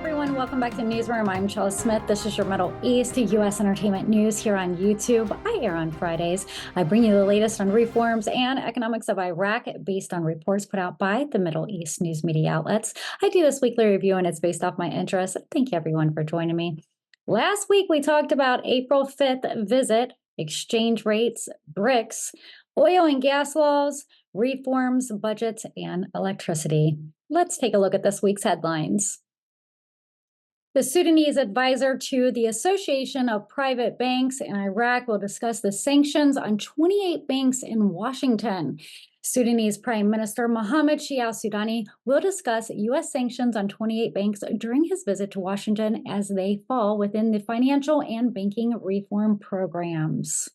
everyone. Welcome back to Newsroom. I'm Chella Smith. This is your Middle East to U.S. entertainment news here on YouTube. I air on Fridays. I bring you the latest on reforms and economics of Iraq based on reports put out by the Middle East news media outlets. I do this weekly review and it's based off my interests. Thank you everyone for joining me. Last week we talked about April 5th visit, exchange rates, BRICS, oil and gas laws, reforms, budgets, and electricity. Let's take a look at this week's headlines. The Sudanese advisor to the Association of Private Banks in Iraq will discuss the sanctions on 28 banks in Washington. Sudanese Prime Minister Mohammed Shia al-Sudani will discuss U.S. sanctions on 28 banks during his visit to Washington as they fall within the financial and banking reform programs.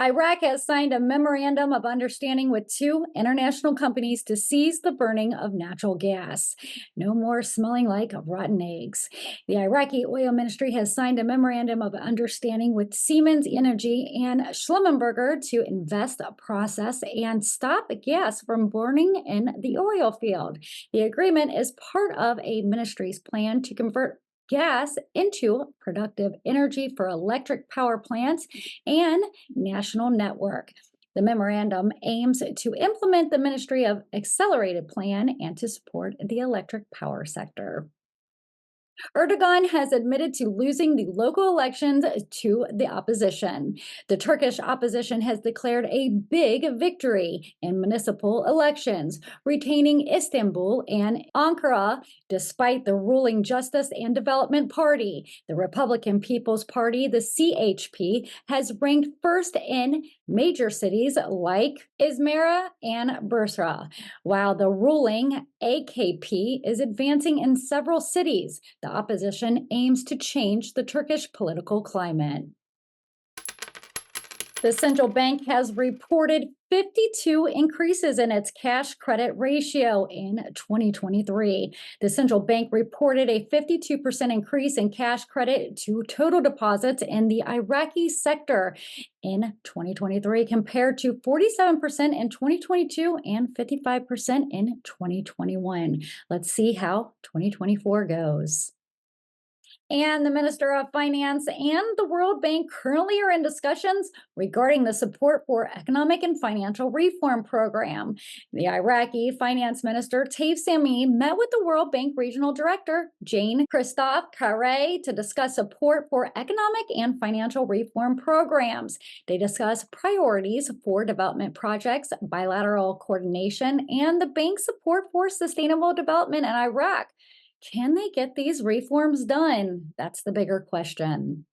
Iraq has signed a memorandum of understanding with two international companies to cease the burning of natural gas. No more smelling like rotten eggs. The Iraqi oil ministry has signed a memorandum of understanding with Siemens Energy and Schlumberger to invest, process, and stop gas from burning in the oil field. The agreement is part of a ministry's plan to convert gas into productive energy for electric power plants and national network. The memorandum aims to implement the Ministry of Accelerated Plan and to support the electric power sector. Erdogan has admitted to losing the local elections to the opposition. The Turkish opposition has declared a big victory in municipal elections, retaining Istanbul and Ankara despite the ruling Justice and Development Party. The Republican People's Party, the CHP, has ranked first in major cities like Izmir and Bursa, while the ruling AKP is advancing in several cities. The opposition aims to change the Turkish political climate. The central bank has reported 52 increases in its cash credit ratio in 2023. The central bank reported a 52% increase in cash credit to total deposits in the Iraqi sector in 2023 compared to 47% in 2022 and 55% in 2021. Let's see how 2024 goes. And the Minister of Finance and the World Bank currently are in discussions regarding the support for economic and financial reform program. The Iraqi Finance Minister Taif Sami met with the World Bank Regional Director Jane Christophe Carre to discuss support for economic and financial reform programs. They discussed priorities for development projects, bilateral coordination, and the bank's support for sustainable development in Iraq. Can they get these reforms done? That's the bigger question.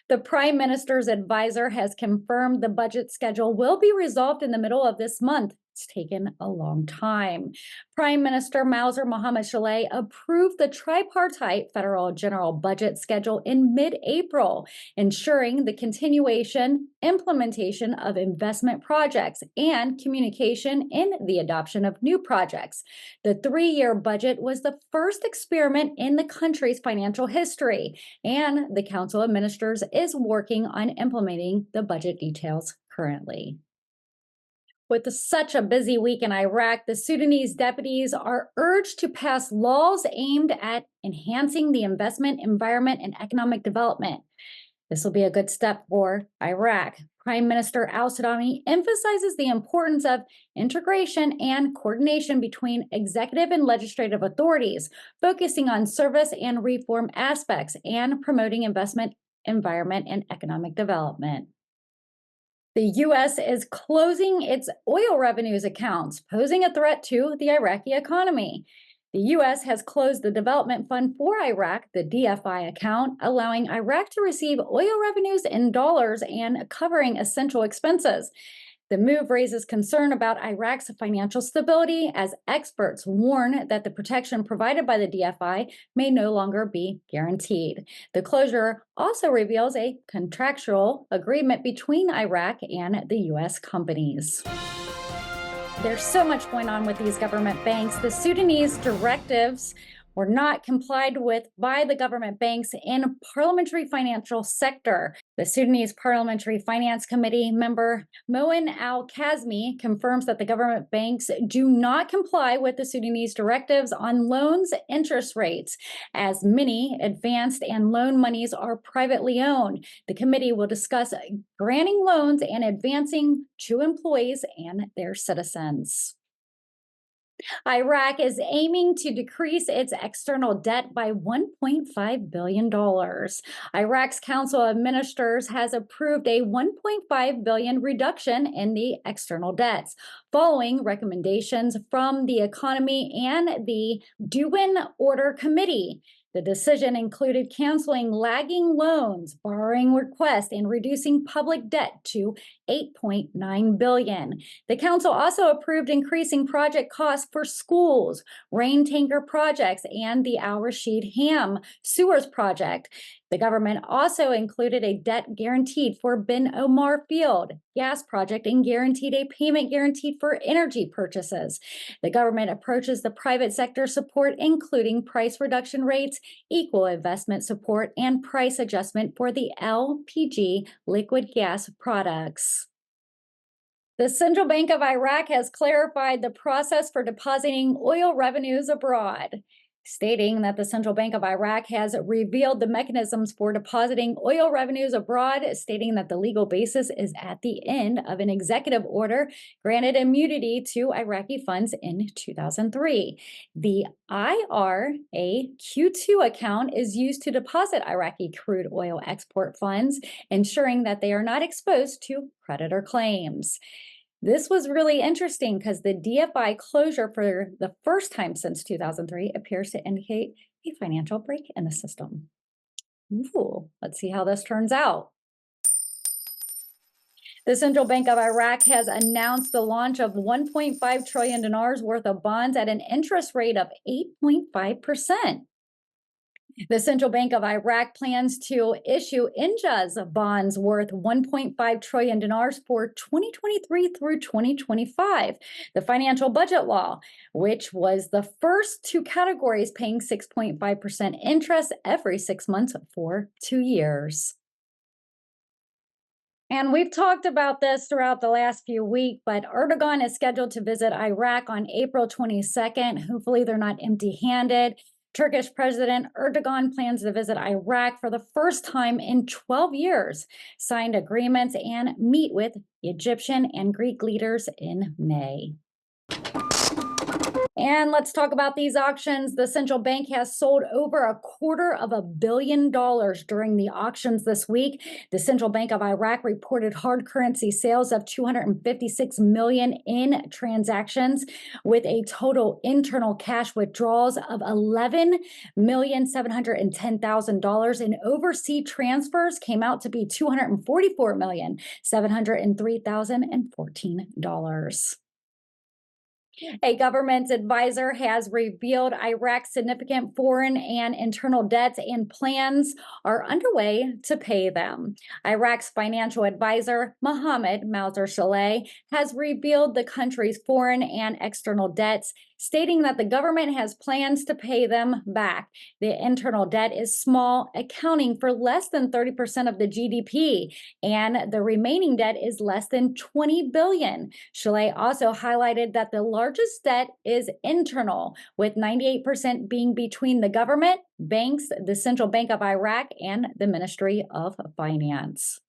The Prime Minister's advisor has confirmed the budget schedule will be resolved in the middle of this month. It's taken a long time. Prime Minister Mauser Mohammed Shaleh approved the tripartite federal general budget schedule in mid-April, ensuring the continuation, implementation of investment projects, and communication in the adoption of new projects. The three-year budget was the first experiment in the country's financial history, and the Council of Ministers is working on implementing the budget details currently. With such a busy week in Iraq, the Sudanese deputies are urged to pass laws aimed at enhancing the investment environment and economic development. This will be a good step for Iraq. Prime Minister al-Sudani emphasizes the importance of integration and coordination between executive and legislative authorities, focusing on service and reform aspects and promoting investment, environment, and economic development. The U.S. is closing its oil revenues accounts, posing a threat to the Iraqi economy. The U.S. has closed the Development Fund for Iraq, the DFI account, allowing Iraq to receive oil revenues in dollars and covering essential expenses. The move raises concern about Iraq's financial stability as experts warn that the protection provided by the DFI may no longer be guaranteed. The closure also reveals a contractual agreement between Iraq and the U.S. companies. There's so much going on with these government banks. The Sudanese directives were not complied with by the government banks and parliamentary financial sector. The Sudanese Parliamentary Finance Committee member Moin Al-Kazmi confirms that the government banks do not comply with the Sudanese directives on loans interest rates, as many advanced and loan monies are privately owned. The committee will discuss granting loans and advancing to employees and their citizens. Iraq is aiming to decrease its external debt by $1.5 billion. Iraq's Council of Ministers has approved a $1.5 billion reduction in the external debts, following recommendations from the Economy and the Duwan Order Committee. The decision included canceling lagging loans, borrowing requests, and reducing public debt to $8.9 billion. The council also approved increasing project costs for schools, rain tanker projects, and the Al Rashid Ham sewers project. The government also included a debt guaranteed for Ben Omar Field gas project and guaranteed a payment guaranteed for energy purchases. The government approaches the private sector support, including price reduction rates, equal investment support, and price adjustment for the LPG liquid gas products. The Central Bank of Iraq has clarified the process for depositing oil revenues abroad, stating that the Central Bank of Iraq has revealed the mechanisms for depositing oil revenues abroad, stating that the legal basis is at the end of an executive order granted immunity to Iraqi funds in 2003. The IRAQ2 account is used to deposit Iraqi crude oil export funds, ensuring that they are not exposed to creditor claims. This was really interesting because the DFI closure for the first time since 2003 appears to indicate a financial break in the system. Ooh, let's see how this turns out. The Central Bank of Iraq has announced the launch of 1.5 trillion dinars worth of bonds at an interest rate of 8.5%. The Central Bank of Iraq plans to issue injas bonds worth 1.5 trillion dinars for 2023 through 2025. The financial budget law, which was the first two categories paying 6.5% interest every 6 months for 2 years. And we've talked about this throughout the last few weeks, but Erdogan is scheduled to visit Iraq on April 22nd. Hopefully they're not empty-handed. Turkish President Erdogan plans to visit Iraq for the first time in 12 years, signed agreements, and meet with Egyptian and Greek leaders in May. And let's talk about these auctions. The central bank has sold over $250 million during the auctions this week. The Central Bank of Iraq reported hard currency sales of $256 million in transactions, with a total internal cash withdrawals of $11,710,000, and overseas transfers came out to be $244,703,014. A government advisor has revealed Iraq's significant foreign and internal debts, and plans are underway to pay them. Iraq's financial advisor, Mohammed Mauser-Shaleh, has revealed the country's foreign and external debts, stating that the government has plans to pay them back. The internal debt is small, accounting for less than 30% of the GDP, and the remaining debt is less than $20 billion. Shaleh also highlighted that the largest debt is internal, with 98% being between the government, banks, the Central Bank of Iraq, and the Ministry of Finance.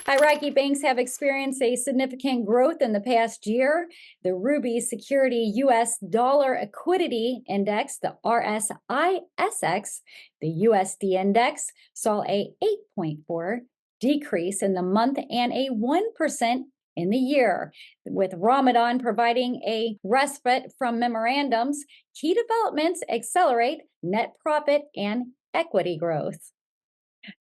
Iraqi banks have experienced a significant growth in the past year. The Ruby Security U.S. Dollar Equity Index, the RSISX, the USD Index, saw a 8.4 decrease in the month and a 1% in the year. With Ramadan providing a respite from memorandums, key developments accelerate net profit and equity growth.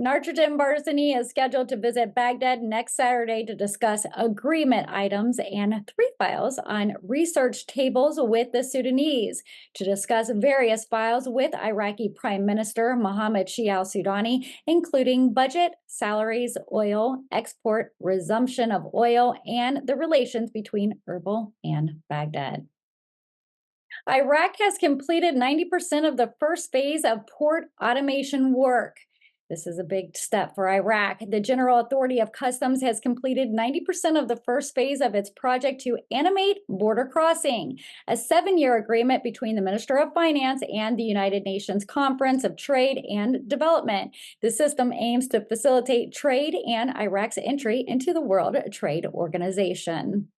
Narendra Barzani is scheduled to visit Baghdad next Saturday to discuss agreement items and 3 files on research tables with the Sudanese, to discuss various files with Iraqi Prime Minister Mohammed Shia al-Sudani, including budget, salaries, oil, export, resumption of oil, and the relations between Erbil and Baghdad. Iraq has completed 90% of the first phase of port automation work. This is a big step for Iraq. The General Authority of Customs has completed 90% of the first phase of its project to animate border crossing, a 7-year agreement between the Minister of Finance and the United Nations Conference of Trade and Development. The system aims to facilitate trade and Iraq's entry into the World Trade Organization.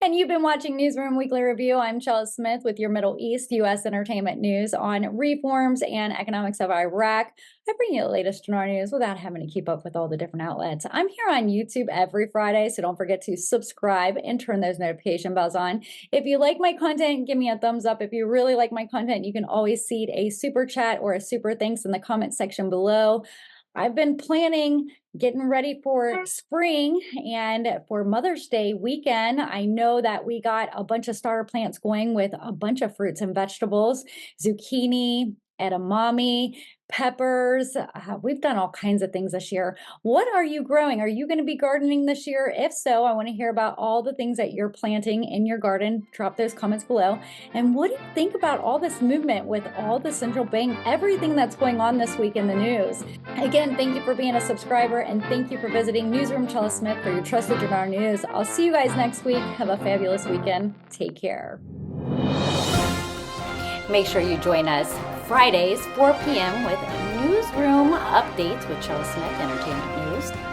And you've been watching Newsroom Weekly Review. I'm Chella Smith with your Middle East U.S. entertainment news on reforms and economics of Iraq. I bring you the latest Dinar news without having to keep up with all the different outlets. I'm here on YouTube every Friday, so don't forget to subscribe and turn those notification bells on. If you like my content, give me a thumbs up. If you really like my content, you can always seed a super chat or a super thanks in the comment section below. I've been planning, getting ready for spring and for Mother's Day weekend. I know that we got a bunch of starter plants going with a bunch of fruits and vegetables, zucchini, edamame, peppers. We've done all kinds of things this year. What are you growing? Are you going to be gardening this year? If so, I want to hear about all the things that you're planting in your garden. Drop those comments below. And what do you think about all this movement with all the central bank, everything that's going on this week in the news? Again, thank you for being a subscriber and thank you for visiting Newsroom Chella Smith for your trusted Dinar news. I'll see you guys next week. Have a fabulous weekend. Take care. Make sure you join us Fridays, 4 p.m. with Newsroom Updates with Chella Smith Entertainment News.